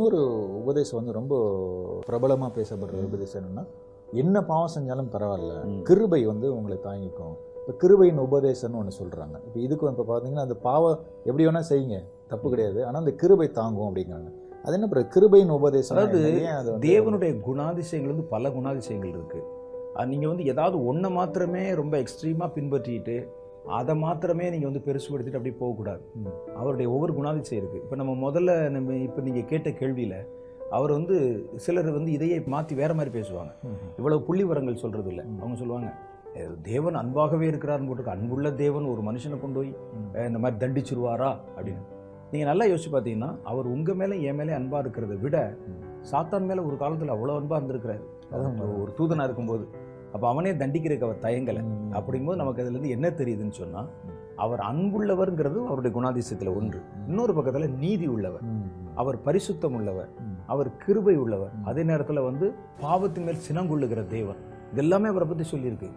இன்னொரு உபதேசம் வந்து ரொம்ப பிரபலமாக பேசப்படுற உபதேசம் என்னன்னா, என்ன பாவம் செஞ்சாலும் பரவாயில்ல, கிருபை வந்து உங்களை தாங்கிக்கும். இப்போ கிருபையின் உபதேசம்னு ஒன்று சொல்கிறாங்க. இப்போ இதுக்கு இப்போ பார்த்தீங்கன்னா, அந்த பாவம் எப்படி வேணால் செய்யுங்க, தப்பு கிடையாது, ஆனால் அந்த கிருபை தாங்கும் அப்படிங்கிறாங்க. அது என்ன பிறகு கிருபையின் உபதேசம்? அதாவது தேவனுடைய குணாதிசயங்கள் வந்து பல குணாதிசயங்கள் இருக்குது. நீங்கள் வந்து ஏதாவது ஒன்றை மாத்திரமே ரொம்ப எக்ஸ்ட்ரீமாக பின்பற்றிட்டு அதை மாத்திரமே நீங்கள் வந்து பெருசுபடுத்திட்டு அப்படி போகக்கூடாது. அவருடைய ஒவ்வொரு குணாதிசயம் இருக்குது. இப்போ இப்போ நீங்கள் கேட்ட கேள்வியில் அவர் வந்து சிலர் வந்து இதையே மாற்றி வேற மாதிரி பேசுவாங்க. இவ்வளவு புள்ளி வரங்கள் சொல்கிறது இல்லை. அவங்க சொல்லுவாங்க, தேவன் அன்பாகவே இருக்கிறார்னு போட்டிருக்கு. அன்புள்ள தேவன் ஒரு மனுஷனை கொண்டு போய் இந்த மாதிரி தண்டிச்சிருவாரா அப்படின்னு நீங்கள் நல்லா யோசிச்சு பார்த்தீங்கன்னா, அவர் உங்கள் மேலே என் மேலே அன்பாக இருக்கிறத விட சாத்தான் மேலே ஒரு காலத்தில் அவ்வளோ அன்பாக இருந்திருக்கிறாரு. ஒரு தூதனாக இருக்கும்போது. அப்போ அவனே தண்டிக்கிறதுக்கு அவர் தயங்கலை. அப்படிங்கும்போது நமக்கு அதுலேருந்து என்ன தெரியுதுன்னு சொன்னால், அவர் அன்புள்ளவர்ங்கிறது அவருடைய குணாதிசயத்தில் ஒன்று. இன்னொரு பக்கத்தில் நீதி உள்ளவர், அவர் பரிசுத்தம் உள்ளவர், அவர் கிருபை உள்ளவர், அதே நேரத்தில் வந்து பாவத்தின் மேல் சினங்கொள்ளுகிற தேவன். இதெல்லாமே அவரை பற்றி சொல்லியிருக்கு.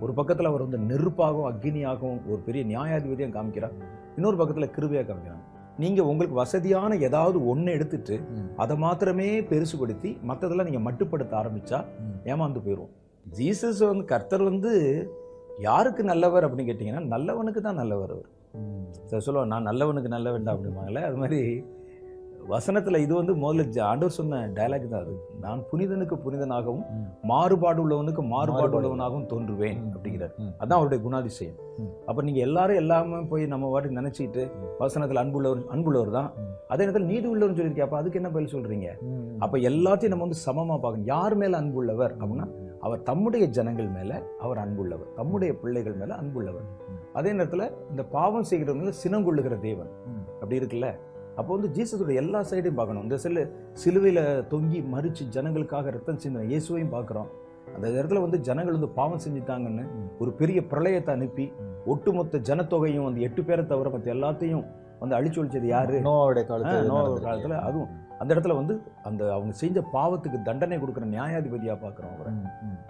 ஒரு பக்கத்தில் அவர் வந்து நெருப்பாகவும் அக்னியாகவும் ஒரு பெரிய நியாயாதிபதியாக காமிக்கிறார். இன்னொரு பக்கத்தில் கிருபையாக காமிக்கிறாங்க. நீங்கள் உங்களுக்கு வசதியான ஏதாவது ஒன்று எடுத்துட்டு அதை மாத்திரமே பெருசுபடுத்தி மற்றதெல்லாம் நீங்கள் மட்டுப்படுத்த ஆரம்பித்தா ஏமாந்து போயிடும். ஜீசஸ் வந்து கர்த்தர் வந்து யாருக்கு நல்லவர் அப்படின்னு கேட்டிங்கன்னா, நல்லவனுக்கு தான் நல்லவர். அவர் சொல்லுவாங்க, நான் நல்லவனுக்கு நல்ல வேண்டாம் அப்படிம்பாங்களே, அது மாதிரி வசனத்தில் இது வந்து முதல்ல ஆண்டவர் சொன்ன டயலாக் தான் அது. நான் புனிதனுக்கு புனிதனாகவும் மாறுபாடு உள்ளவனுக்கு மாறுபாடு உள்ளவனாகவும் தோன்றுவேன் அப்படிங்கிறார். அதான் அவருடைய குணாதிசயம். அப்போ நீங்கள் எல்லாரும் எல்லாமே போய் நம்ம வாட்டி நினச்சிட்டு வசனத்தில் அன்புள்ளவர் தான், அதே நேரத்தில் நீதி உள்ளவர்னு சொல்லியிருக்கேன். அப்போ அதுக்கு என்ன பதில் சொல்கிறீங்க? அப்போ எல்லாத்தையும் நம்ம வந்து சமமாக பார்க்கணும். யார் மேலே அன்புள்ளவர் அப்படின்னா, அவர் தம்முடைய ஜனங்கள் மேலே அவர் அன்புள்ளவர், தம்முடைய பிள்ளைகள் மேலே அன்புள்ளவர். அதே நேரத்தில் இந்த பாவம் செய்கிறவங்க சினங்கொள்ளுகிற தேவன் அப்படி இருக்குல்ல. அப்போ வந்து ஜீசஸோட எல்லா சைடையும் பார்க்கணும். இந்த சிலுவையில் தொங்கி மறித்து ஜனங்களுக்காக ரத்தம் சிந்தின இயேசுவையும் பார்க்குறோம். அந்த இடத்துல வந்து ஜனங்கள் வந்து பாவம் செஞ்சுட்டாங்கன்னு ஒரு பெரிய பிரளயத்தை அனுப்பி ஒட்டுமொத்த ஜனத்தொகையும் வந்து 8 பேரை தவிர மற்ற எல்லாத்தையும் வந்து அழிச்சு ஒழிச்சது யாரு? நோவாவுடைய காலத்தில். அதுவும் அந்த இடத்துல வந்து அந்த அவங்க செஞ்ச பாவத்துக்கு தண்டனை கொடுக்குற நியாயாதிபதியாக பார்க்குறோம் அவரை.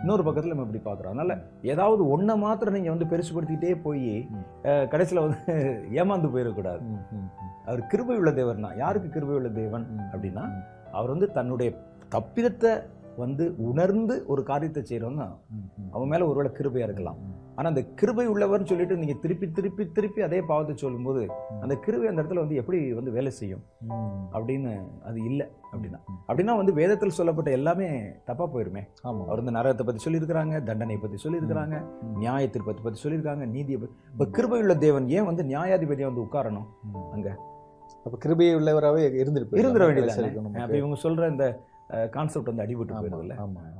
இன்னொரு பக்கத்தில் நம்ம இப்படி பார்க்குறோம். அதனால் ஏதாவது ஒன்றை மாத்திரம் நீங்கள் வந்து பெருசுபடுத்திக்கிட்டே போய் கடைசியில் வந்து ஏமாந்து போயிடக்கூடாது. அவர் கிருபை உள்ள தேவன் தான். யாருக்கு கிருபை உள்ள தேவன் அப்படின்னா, அவர் வந்து தன்னுடைய தப்பிதத்தை வந்து உணர்ந்து ஒரு காரியத்தை செய்கிறோம்னா அவன் மேலே ஒருவேளை கிருபையாக இருக்கலாம். ஆனால் அந்த கிருபை உள்ளவர்னு சொல்லிட்டு நீங்கள் திருப்பி திருப்பி திருப்பி அதே பாவத்தை சொல்லும்போது அந்த கிருபை அந்த இடத்துல வந்து எப்படி வந்து வேலை செய்யும் அப்படின்னு அது இல்லை. அப்படின்னா வந்து வேதத்தில் சொல்லப்பட்ட எல்லாமே தப்பாக போயிருமே. அவர் வந்து நரகத்தை பற்றி சொல்லியிருக்கிறாங்க, தண்டனை பற்றி சொல்லியிருக்கிறாங்க, நியாயத்தை பற்றி சொல்லியிருக்காங்க, நீதியை பற்றி. இப்போ கிருபை உள்ள தேவன் ஏன் வந்து நியாயாதிபதியாக வந்து உட்காரணும் அங்கே? அப்போ கிருபை உள்ளவராகவே இருந்துட வேண்டியது. அப்போ இவங்க சொல்கிற இந்த கான்செப்ட் வந்து அடிபட்டு போயிடுது இல்லை? ஆமாம்.